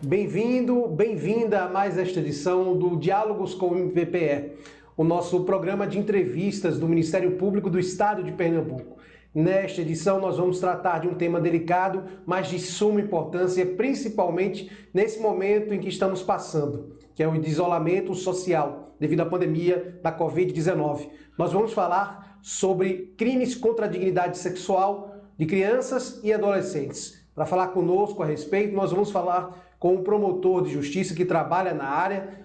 Bem-vindo, bem-vinda a mais esta edição do Diálogos com o MPPE, o nosso programa de entrevistas do Ministério Público do Estado de Pernambuco. Nesta edição nós vamos tratar de um tema delicado, mas de suma importância, principalmente nesse momento em que estamos passando, que é o isolamento social devido à pandemia da Covid-19. Nós vamos falar sobre crimes contra a dignidade sexual de crianças e adolescentes. Para falar conosco a respeito, nós vamos falar com um promotor de justiça que trabalha na área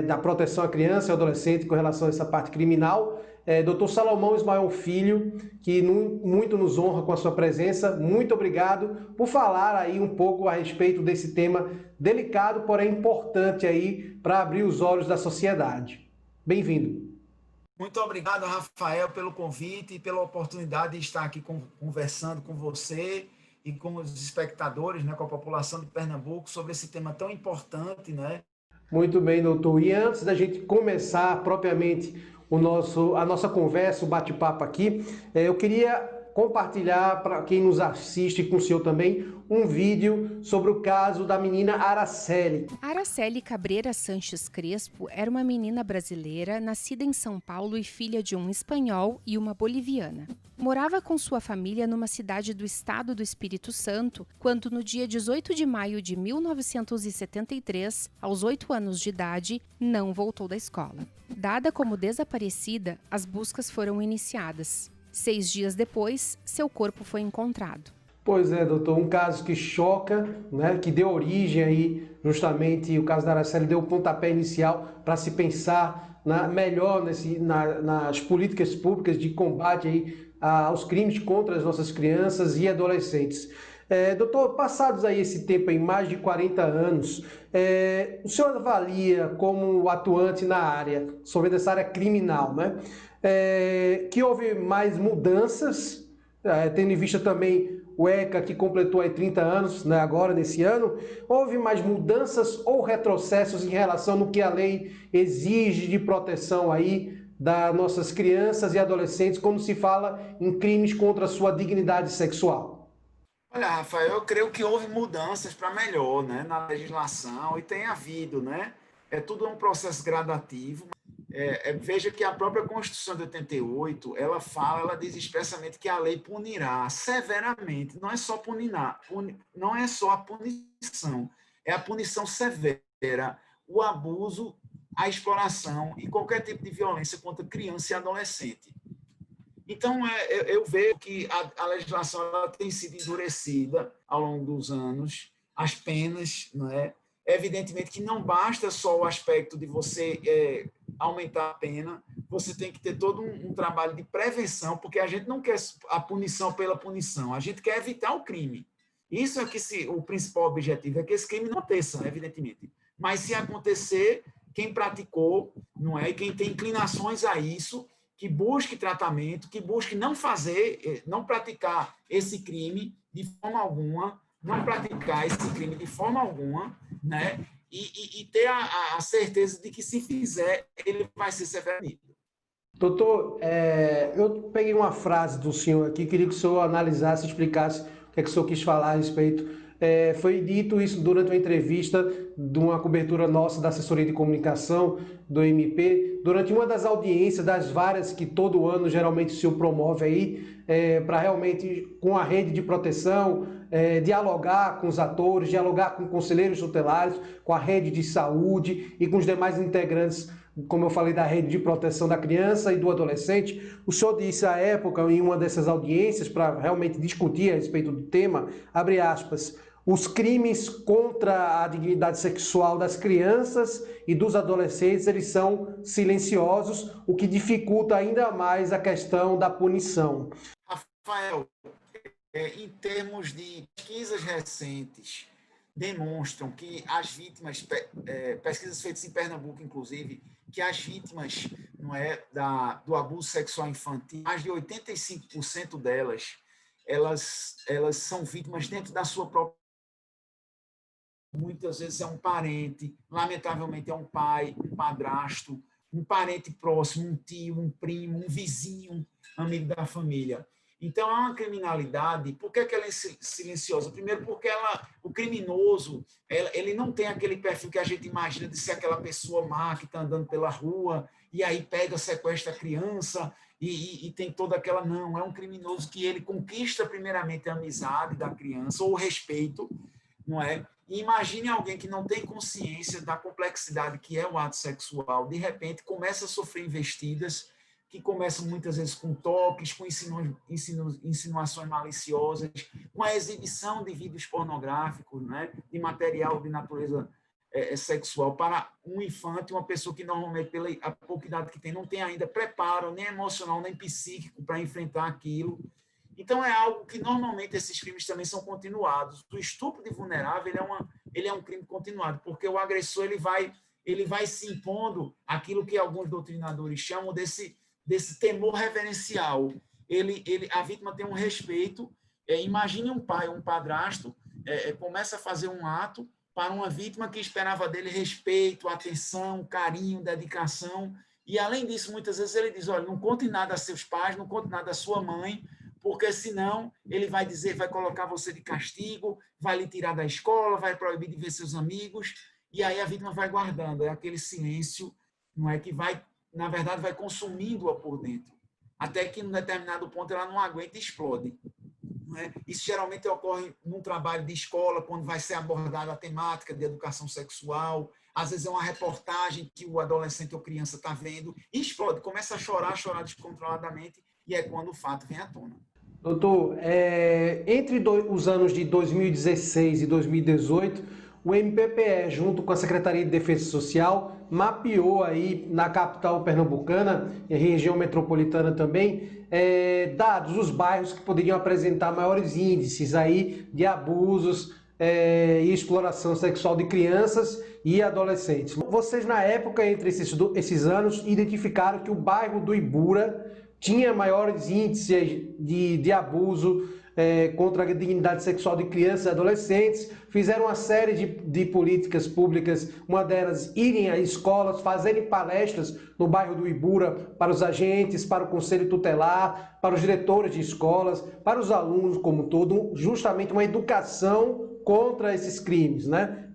da proteção à criança e ao adolescente com relação a essa parte criminal, Dr. Salomão Ismael Filho, que muito nos honra com a sua presença. Muito obrigado por falar aí um pouco a respeito desse tema delicado, porém importante aí para abrir os olhos da sociedade. Bem-vindo. Muito obrigado, Rafael, pelo convite e pela oportunidade de estar aqui conversando com você e com os espectadores, né, com a população de Pernambuco, sobre esse tema tão importante, né? Muito bem, doutor. E antes da gente começar propriamente a nossa conversa, o bate-papo aqui, eu queria compartilhar para quem nos assiste com o senhor também um vídeo sobre o caso da menina Araceli. Araceli Cabreira Sanches Crespo era uma menina brasileira nascida em São Paulo e filha de um espanhol e uma boliviana. Morava com sua família numa cidade do estado do Espírito Santo, quando no dia 18 de maio de 1973, aos 8 anos de idade, não voltou da escola. Dada como desaparecida, as buscas foram iniciadas. 6 dias depois, seu corpo foi encontrado. Pois é, doutor, um caso que choca, né, que deu origem aí, justamente, o caso da Araceli deu o pontapé inicial para se pensar melhor nas políticas públicas de combate aí aos crimes contra as nossas crianças e adolescentes. Doutor, passados aí esse tempo, em mais de 40 anos, o senhor avalia como atuante na área, sobre essa área criminal, né, que houve mais mudanças, tendo em vista também o ECA, que completou aí 30 anos, né, agora, nesse ano, houve mais mudanças ou retrocessos em relação no que a lei exige de proteção aí das nossas crianças e adolescentes quando se fala em crimes contra a sua dignidade sexual? Olha, Rafael, eu creio que houve mudanças para melhor, né, na legislação, e tem havido, né? Tudo um processo gradativo. Veja que a própria Constituição de 88, ela diz expressamente que a lei punirá severamente, não é só não é só a punição, é a punição severa, o abuso, a exploração e qualquer tipo de violência contra criança e adolescente. Então, eu vejo que a legislação ela tem sido endurecida ao longo dos anos, as penas, não é? Evidentemente que não basta só o aspecto de você aumentar a pena, você tem que ter todo um trabalho de prevenção, porque a gente não quer a punição pela punição, a gente quer evitar o crime. Isso é que o principal objetivo, é que esse crime não aconteça, evidentemente. Mas se acontecer, quem praticou, não é? E quem tem inclinações a isso, que busque tratamento, que busque não praticar esse crime de forma alguma, né? E ter a certeza de que, se fizer, ele vai ser severamente. Doutor, eu peguei uma frase do senhor aqui, queria que o senhor analisasse, explicasse o que é que o senhor quis falar a respeito. Foi dito isso durante uma entrevista de uma cobertura nossa da assessoria de comunicação do MP, durante uma das audiências, das várias que todo ano geralmente o senhor promove aí, para realmente, com a rede de proteção, dialogar com os atores, dialogar com conselheiros tutelares, com a rede de saúde e com os demais integrantes, como eu falei, da rede de proteção da criança e do adolescente. O senhor disse à época, em uma dessas audiências, para realmente discutir a respeito do tema, abre aspas, os crimes contra a dignidade sexual das crianças e dos adolescentes, eles são silenciosos, o que dificulta ainda mais a questão da punição. Rafael, em termos de pesquisas recentes, demonstram que as vítimas, pesquisas feitas em Pernambuco, inclusive, que as vítimas, não é, do abuso sexual infantil, mais de 85% delas, elas são vítimas dentro da sua própria. Muitas vezes é um parente, lamentavelmente é um pai, um padrasto, um parente próximo, um tio, um primo, um vizinho, amigo da família. Então, é uma criminalidade. Por que ela é silenciosa? Primeiro, porque o criminoso ele não tem aquele perfil que a gente imagina de ser aquela pessoa má que está andando pela rua e aí pega, sequestra a criança e tem toda aquela... Não, é um criminoso que ele conquista primeiramente a amizade da criança ou o respeito, não é? E imagine alguém que não tem consciência da complexidade que é o ato sexual, de repente começa a sofrer investidas que começam muitas vezes com toques, com insinuações maliciosas, com a exibição de vídeos pornográficos, né, de material de natureza sexual para um infante, uma pessoa que normalmente, pela a pouca idade que tem, não tem ainda preparo nem emocional, nem psíquico para enfrentar aquilo. Então, é algo que, normalmente, esses crimes também são continuados. O estupro de vulnerável ele é um crime continuado, porque o agressor ele vai se impondo aquilo que alguns doutrinadores chamam desse temor reverencial. A vítima tem um respeito. Imagine um pai, um padrasto, começa a fazer um ato para uma vítima que esperava dele respeito, atenção, carinho, dedicação. E, além disso, muitas vezes ele diz, olha, não conte nada a seus pais, não conte nada a sua mãe, porque senão ele vai dizer, vai colocar você de castigo, vai lhe tirar da escola, vai proibir de ver seus amigos, e aí a vítima vai guardando. É aquele silêncio, não é, que vai, na verdade, vai consumindo-a por dentro, até que, em determinado ponto, ela não aguenta e explode. Não é? Isso geralmente ocorre num trabalho de escola, quando vai ser abordada a temática de educação sexual. Às vezes é uma reportagem que o adolescente ou criança está vendo e explode, começa a chorar descontroladamente, e é quando o fato vem à tona. Doutor, entre os anos de 2016 e 2018, o MPPE, junto com a Secretaria de Defesa Social, mapeou aí na capital pernambucana, e região metropolitana também, dados, os bairros que poderiam apresentar maiores índices aí de abusos e exploração sexual de crianças e adolescentes. Vocês, na época, entre esses anos, identificaram que o bairro do Ibura tinha maiores índices de abuso contra a dignidade sexual de crianças e adolescentes, fizeram uma série de políticas públicas, uma delas irem a escolas, fazerem palestras no bairro do Ibura para os agentes, para o conselho tutelar, para os diretores de escolas, para os alunos como um todo, justamente uma educação contra esses crimes, né?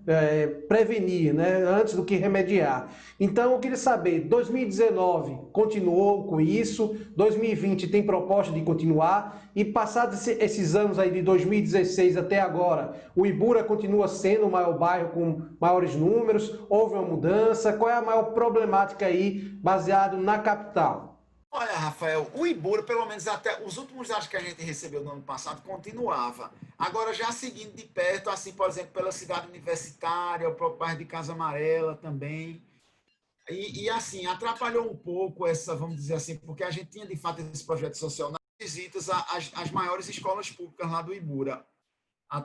Prevenir, né, antes do que remediar. Então, eu queria saber, 2019 continuou com isso, 2020 tem proposta de continuar, e passados esses anos aí de 2016 até agora, o Ibura continua sendo o maior bairro com maiores números, houve uma mudança, qual é a maior problemática aí, baseado na capital? Olha, Rafael, o Ibura, pelo menos até os últimos dados que a gente recebeu no ano passado, continuava. Agora, já seguindo de perto, assim, por exemplo, pela cidade universitária, o próprio bairro de Casa Amarela também. E assim, atrapalhou um pouco essa, vamos dizer assim, porque a gente tinha, de fato, esse projeto social nas visitas às maiores escolas públicas lá do Ibura.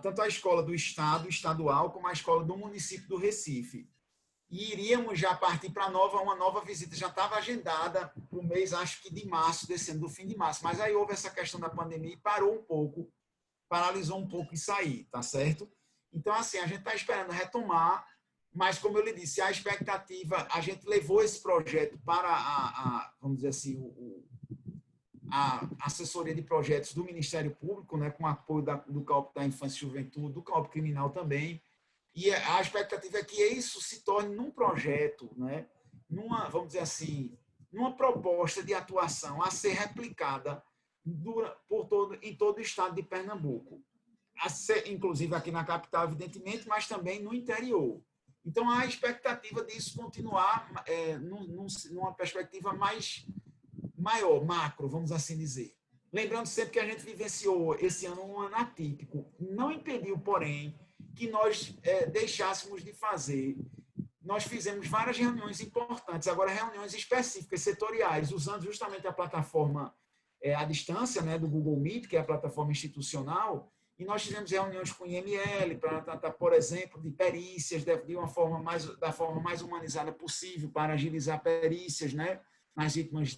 Tanto a escola do Estado, estadual, como a escola do município do Recife. E iríamos já partir para uma nova visita, já estava agendada para o mês, acho que de março desse ano, do fim de março, mas aí houve essa questão da pandemia e parou um pouco, paralisou um pouco isso aí, tá certo? Então, assim, a gente está esperando retomar, mas, como eu lhe disse, a expectativa, a gente levou esse projeto para vamos dizer assim, a assessoria de projetos do Ministério Público, né, com apoio do CAUP da Infância e Juventude, do CAUP Criminal também. E a expectativa é que isso se torne num projeto, né? Vamos dizer assim, numa proposta de atuação a ser replicada em todo o estado de Pernambuco. Inclusive aqui na capital, evidentemente, mas também no interior. Então, há a expectativa disso continuar numa perspectiva maior, macro, vamos assim dizer. Lembrando sempre que a gente vivenciou esse ano um ano atípico. Não impediu, porém, que nós deixássemos de fazer. Nós fizemos várias reuniões importantes, agora reuniões específicas, setoriais, usando justamente a plataforma à distância, né, do Google Meet, que é a plataforma institucional, e nós fizemos reuniões com o IML para tratar, por exemplo, de perícias da forma mais humanizada possível, para agilizar perícias, né, nas vítimas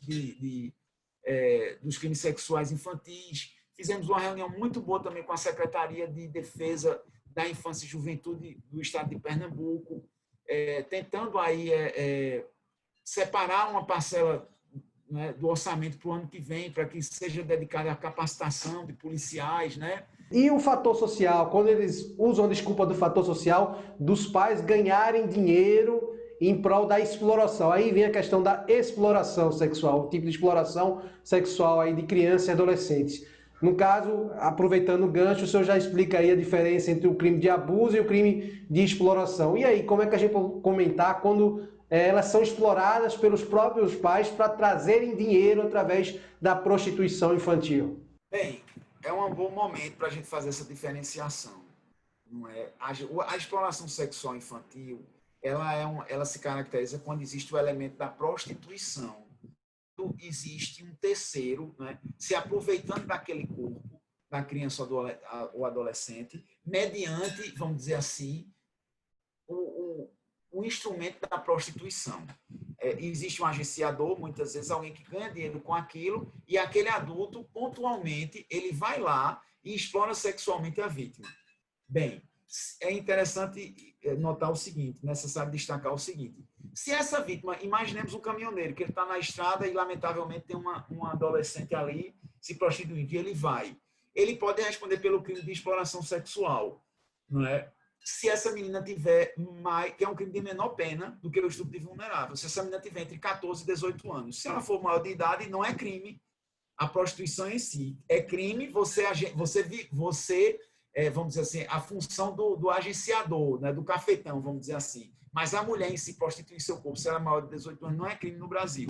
dos crimes sexuais infantis. Fizemos uma reunião muito boa também com a Secretaria de Defesa da Infância e Juventude do Estado de Pernambuco, tentando aí separar uma parcela, né, do orçamento para o ano que vem, para que seja dedicada à capacitação de policiais, né? E o fator social, quando eles usam a desculpa do fator social, dos pais ganharem dinheiro em prol da exploração. Aí vem a questão da exploração sexual, o tipo de exploração sexual aí de crianças e adolescentes. No caso, aproveitando o gancho, o senhor já explica aí a diferença entre o crime de abuso e o crime de exploração. E aí, como é que a gente pode comentar quando elas são exploradas pelos próprios pais para trazerem dinheiro através da prostituição infantil? Bem, é um bom momento para a gente fazer essa diferenciação. Não é? A exploração sexual infantil, ela se caracteriza quando existe o elemento da prostituição. Existe um terceiro, né, se aproveitando daquele corpo da criança ou adolescente, mediante, vamos dizer assim, o instrumento da prostituição. Existe um agenciador, muitas vezes alguém que ganha dinheiro com aquilo, e aquele adulto, pontualmente, ele vai lá e explora sexualmente a vítima. Bem, é interessante notar o seguinte, necessário destacar o seguinte: se essa vítima, imaginemos um caminhoneiro, que ele está na estrada e, lamentavelmente, tem uma adolescente ali se prostituindo, e ele pode responder pelo crime de exploração sexual, não é? Se essa menina tiver mais, que é um crime de menor pena do que o estupro de vulnerável, se essa menina tiver entre 14 e 18 anos, se ela for maior de idade, não é crime a prostituição em si, é crime você vamos dizer assim, a função do agenciador, né, do cafetão, vamos dizer assim. Mas a mulher em si prostituir seu corpo, se ela é maior de 18 anos, não é crime no Brasil.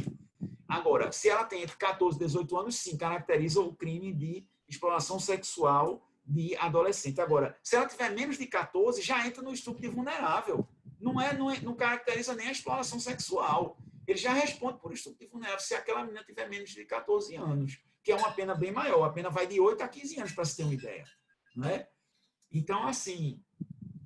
Agora, se ela tem entre 14 e 18 anos, sim, caracteriza o crime de exploração sexual de adolescente. Agora, se ela tiver menos de 14, já entra no estupro de vulnerável. Não caracteriza nem a exploração sexual. Ele já responde por estupro de vulnerável se aquela menina tiver menos de 14 anos, que é uma pena bem maior. A pena vai de 8 a 15 anos, para se ter uma ideia. Não é? Então, assim,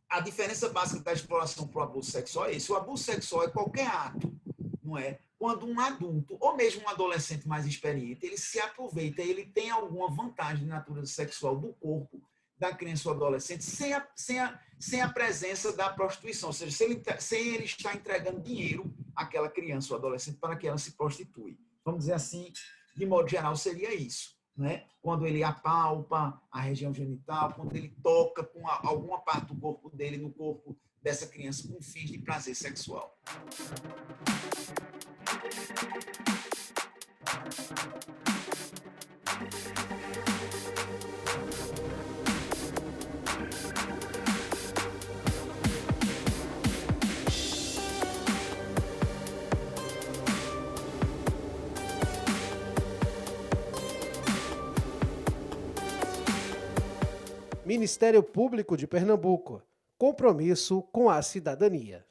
a diferença básica da exploração para o abuso sexual é esse. O abuso sexual é qualquer ato, não é? Quando um adulto, ou mesmo um adolescente mais experiente, ele se aproveita, ele tem alguma vantagem de natureza sexual do corpo da criança ou adolescente sem a presença da prostituição. Ou seja, sem ele estar entregando dinheiro àquela criança ou adolescente para que ela se prostitui. Vamos dizer assim, de modo geral, seria isso. Né? Quando ele apalpa a região genital, quando ele toca com alguma parte do corpo dele no corpo dessa criança com fins de prazer sexual. Ministério Público de Pernambuco. Compromisso com a cidadania.